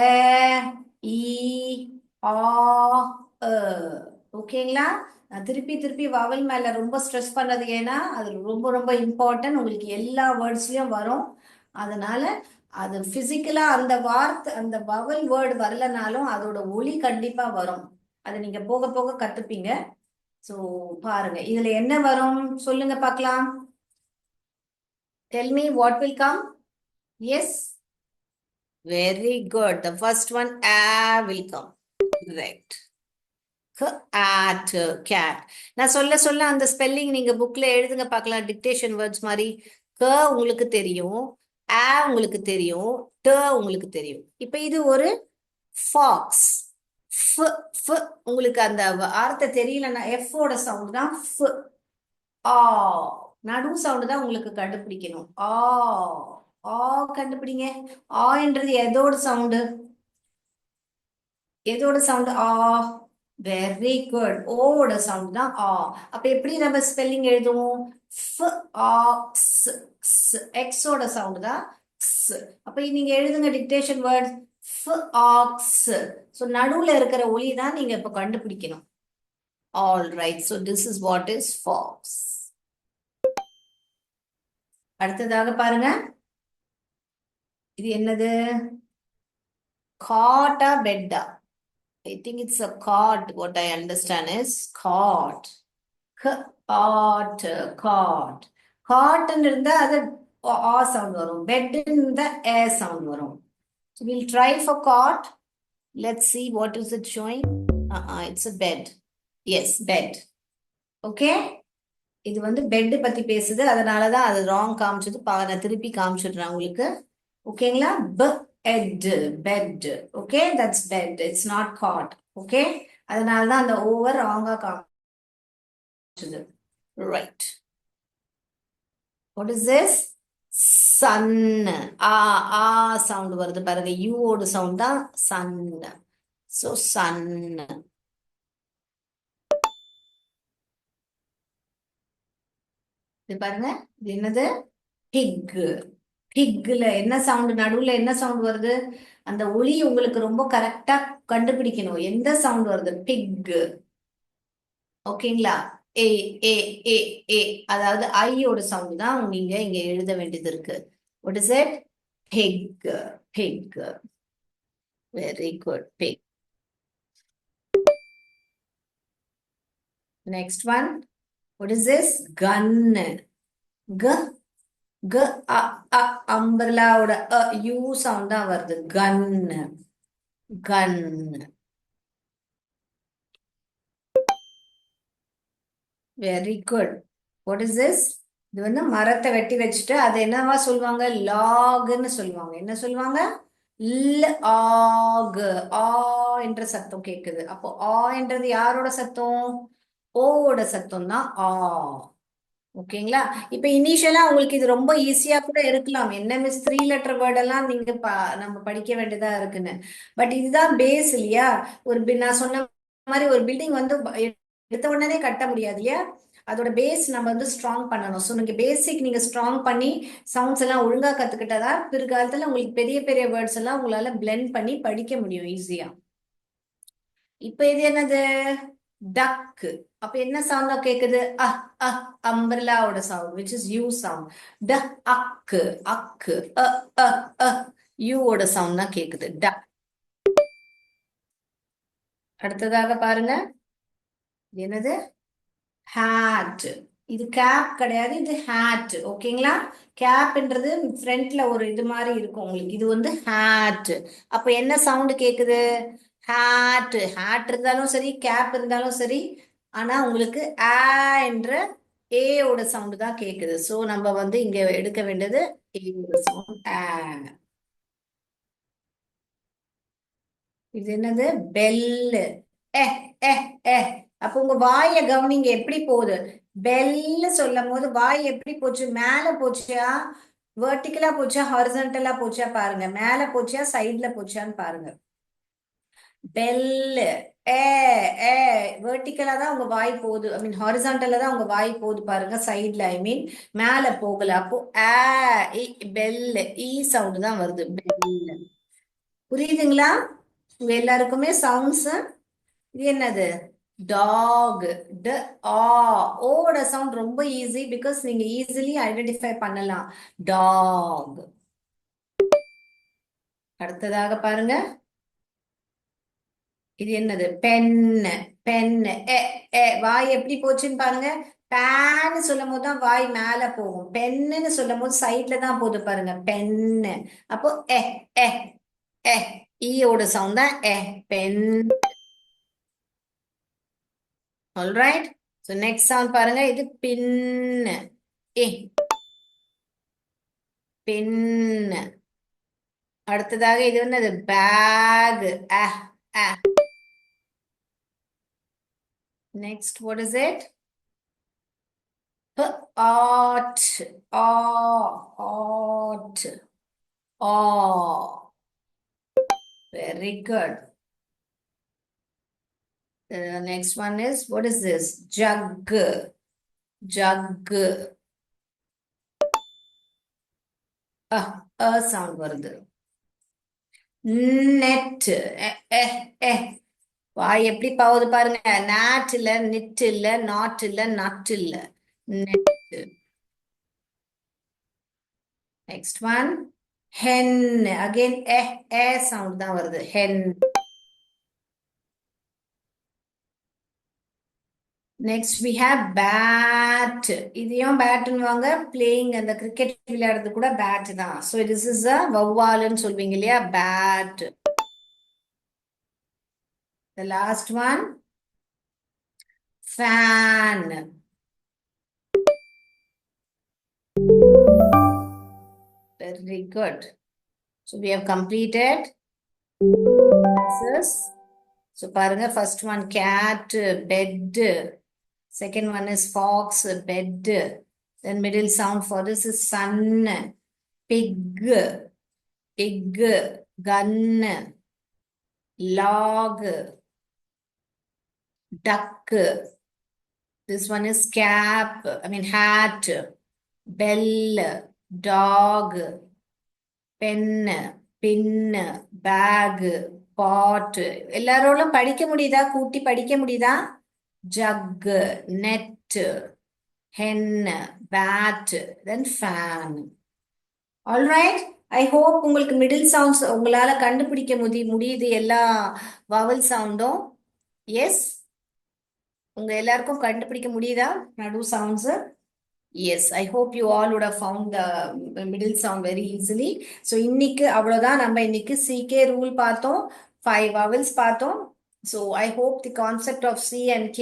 இ, ஆ, ஓகேங்களா? நான் திருப்பி திருப்பி வவல் மேல ரொம்ப ஸ்ட்ரெஸ் பண்ணது ஏன்னா அது ரொம்ப ரொம்ப இம்பார்ட்டன்ட். உங்களுக்கு எல்லா வேர்ட்ஸ்லயும் வரும். அதனால அது பிசிக்கலா அந்த வார்த்தை அந்த வவல் வேர்டு வரலனாலும் அதோட ஒலி கண்டிப்பா வரும். அது நீங்க போக போக கத்துப்பீங்க. சோ பாருங்க இதுல என்ன வரும் சொல்லுங்க பார்க்கலாம். Tell me what will come. Yes, very good. The first one ஆ வில் கம். கரெக்ட். cat. நான் சொல்ல சொல்ல அந்த ஸ்பெல்லிங் நீங்க புக்ல எழுதுங்க பார்க்கலாம், டிக்டேஷன் வேர்ட்ஸ் மாதிரி. க உங்களுக்கு தெரியும், ஆ உங்களுக்கு தெரியும், ட உங்களுக்கு தெரியும். இப்ப இது ஒரு ஃபாக்ஸ். உங்களுக்கு அந்த வார்த்தை தெரியலன்னா எஃப் ஓட சவுண்ட் தான் ஃப். ஆ நடு சவுண்ட் தான் உங்களுக்கு கண்டுபிடிக்கணும். ஆ ஆ கண்டுபிடிங்க. ஆ என்றது எதோட சவுண்டு? எதோட சவுண்ட்? ஆ. Very good. ஓட சவுண்ட் தான் ஆ. அப்ப எப்படி நம்ம ஸ்பெல்லிங் எழுதுவோம்? எக்ஸ் ஓட சவுண்ட் தான் ஸ். அப்ப நீங்க எழுதுங்க டிக்டேஷன் வேர்ட் ஆக்ஸ். சோ நடுவுல இருக்கிற ஒலி தான் நீங்க இப்ப கண்டுபிடிக்கணும். All right. So this is what is fox. அடுத்ததாக பாருங்க, இது என்னது? காட்டா பெட்டா? I think it's a cot. What I understand is cot. Cot, cot. Cot இருந்தா அது ஆ சவுண்ட் வரும். பெட் இருந்தா ஏ சவுண்ட் வரும். So we'll try for cot. Let's see what is it showing. It's a bed. Yes, bed. Okay. இது வந்து bed பத்தி பேசுது, அதனாலதான் அது ராங் காமிச்சது. நான் திருப்பி காமிச்சிடுறேன் உங்களுக்கு. ஓகேங்களா? Bed, bed. Okay, that's bed. It's not cat. Okay, அதனாலதான் அந்த ஓவர் ராங்கா காமிச்சது. Right. What is this? Sun. ஆ ஆ சவுண்ட் வருது பாருங்க. யூவோட சவுண்ட் தான் சன். So sun. இது பாருங்க, இது என்னது? பிக். பிக்ல என்ன சவுண்ட், நடுவுல என்ன சவுண்ட் வருது? அந்த ஒலி உங்களுக்கு ரொம்ப கரெக்டா கண்டுபிடிக்கணும். எந்த சவுண்ட் வருது? பிக். ஓகேங்களா? ஏ ஏ ஏ ஏ, அதாவது ஐயோட சவுண்ட் தான் நீங்க இங்க எழுத வேண்டியது இருக்கு. What is it? Pig. Pig. Very good. Pig. Next one. What is this? Gun. க க அ அ அம்பர்லாவோட யூ சவுண்ட் தான் வருது. Gun. Gun. Very good. What is this? இது வந்து மரத்தை வெட்டி வச்சுட்டு அது என்னவா சொல்லுவாங்க? லாக்னு சொல்லுவாங்க. என்ன சொல்லுவாங்க? ஆக். ஆ என்ற சத்தம் கேக்குது. அப்போ ஆ என்றது யாரோட சத்தம்? ஓட சத்தம் தான் ஆ. ஓகேங்களா? இப்ப இனிஷியலா உங்களுக்கு இது ரொம்ப ஈஸியா கூட இருக்கலாம். என்ன மிஸ் 3 லெட்டர் வேர்ட் எல்லாம் நீங்க நம்ம படிக்க வேண்டியதா இருக்குன்னு. பட் இதுதான் பேஸ் இல்லையா? நான் சொன்ன மாதிரி ஒரு பில்டிங் வந்து எடுத்த உடனே கட்ட முடியாது இல்லையா? அதோட பேஸ் நம்ம வந்து ஸ்ட்ராங் பண்ணணும். ஸோ நீங்க பேசிக் நீங்க ஸ்ட்ராங் பண்ணி சவுண்ட்ஸ் எல்லாம் ஒழுங்கா கத்துக்கிட்டதா பிற்காலத்துல உங்களுக்கு பெரிய பெரிய வேர்ட்ஸ் எல்லாம் உங்களால பிளெண்ட் பண்ணி படிக்க முடியும் ஈஸியா. இப்ப இது என்னது? டக். அப்ப என்ன சவுண்ட் கேக்குது? அம்பர்லாவோட sound, which is U sound. ட அக்கு. அக்கு. அ அ அ யூவோட சவுண்ட் தான் கேக்குது. டக். அடுத்ததாக பாருங்க, என்னது? ஹேட். இது கேப் கிடையாது, இது ஹேட். ஓகேங்களா? கேப்ன்றது ஃப்ரண்ட்ல ஒரு இது மாதிரி இருக்கும் உங்களுக்கு. இது வந்து ஹேட். அப்ப என்ன சவுண்ட் கேக்குது? ஹேட். ஹேட் இருந்தாலும் சரி, கேப் இருந்தாலும் சரி, ஆனா உங்களுக்கு ஆ என்ற ஏயோட சவுண்ட் தான் கேக்குது. சோ நம்ம வந்து இங்க எடுக்க வேண்டியது ஏயோட சவுண்ட் ஆ. இது என்னது? பெல்லு. ஏ ஏ ஏ. அப்ப உங்க வாய கவனிங்க எப்படி போகுது. பெல்ல சொல்லும் போது வாய் எப்படி போச்சு? மேல போச்சியா, வெர்டிகலா போச்சா, ஹாரிசன்டலா போச்சா பாருங்க. மேல போச்சியா, சைட்ல போச்சான்னு பாருங்க. பெல். ஏ ஏ. வெர்டிகலா தான் உங்க வாய் போகுது. ஐ மீன் ஹாரிசான்டலா தான் உங்க வாய் போகுது பாருங்க. சைட்ல ஐ மீன் மேல போகல. அப்போ ஆ பெல் ஈ சவுண்ட் தான் வருது. பெல். புரியுதுங்களா உங்க எல்லாருக்குமே சவுண்ட்ஸ்? இது என்னது? டாக். ட ஆ. ஓட சவுண்ட் ரொம்ப ஈஸி, பிகாஸ் நீங்க ஈஸிலி ஐடென்டிஃபை பண்ணலாம். டாக். அடுத்ததாக பாருங்க, இது என்னது? பென்னு. பென்னு. வாய் எப்படி போச்சுன்னு பாருங்க. பேன்னு சொல்லும் போது தான் வாய் மேல போகும். பென்னுன்னு சொல்லும் போது சைட்ல தான் போகுது பாருங்க. பென்னு. அப்போ எ எ எ ஈயோட சவுண்ட் தான் pen. Alright. So next sound பாருங்க, இது பின். A pin. அடுத்ததாக இது என்னது? Bag. Next what is it? Ad. ஆ ஆட். ஆ. Very good. Next one is, what is this? Jug. Jug. Sound வருது. நெட். வாய் எப்படி போகுது பாருங்க. நாட் இல்ல, நிட் இல்ல, நாட் இல்ல, நட் இல்ல. Net. Next one. Hen. Again sound தான் வருது. Hen. Next we have bad. இதையும் பேட்னு வாங்க. பிளேயிங் அந்த கிரிக்கெட் விளையாடுறது கூட பேட் தான். ஸோ திஸ் இஸ் அ வௌவால்னு சொல்வீங்க இல்லையா? Bad. The last one, fan. Very good. So we have completed this. So பாருங்க, first one cat, bed. Second one is fox, bed. Then middle sound for this is sun, pig, pig, gun, log, duck. This one is cap, hat, bell, dog, pen, pin, bag, pot. எல்லாரோடும் படிக்க முடியுதா? கூட்டி படிக்க முடியுதா? jug, net, hen, bat, then fan. All right. I hope உங்களுக்கு middle sounds உங்களால கண்டுபிடிக்க முடியுது எல்லா வவல் சவுண்டும். எஸ், உங்க எல்லாருக்கும் கண்டுபிடிக்க முடியுதா நடு sounds? Yes, I hope you all would have found the middle sound very easily. So இன்னைக்கு அவ்வளவுதான். நம்ம இன்னைக்கு CK rule பார்த்தோம், 5 vowels பார்த்தோம். So I hope the concept of C and K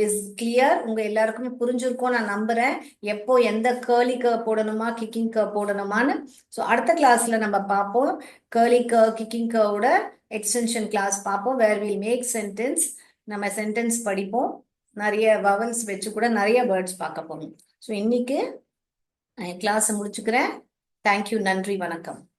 is clear. உங்க எல்லாருக்குமே புரிஞ்சிருக்கும் நான் நம்புறேன். எப்போ எந்த curly curve போடணுமா kicking curve போடணுமான்னு. So அடுத்த கிளாஸ்ல நம்ம பார்ப்போம். curly curve kicking curve ஓட extension class பார்ப்போம், where we'll make sentence. நம்ம sentence படிப்போம், நிறைய vowels வச்சு கூட நிறைய வேர்ட்ஸ் பார்க்க போறோம். ஸோ இன்னைக்கு கிளாஸை முடிச்சுக்கிறேன். தேங்க்யூ, நன்றி, வணக்கம்.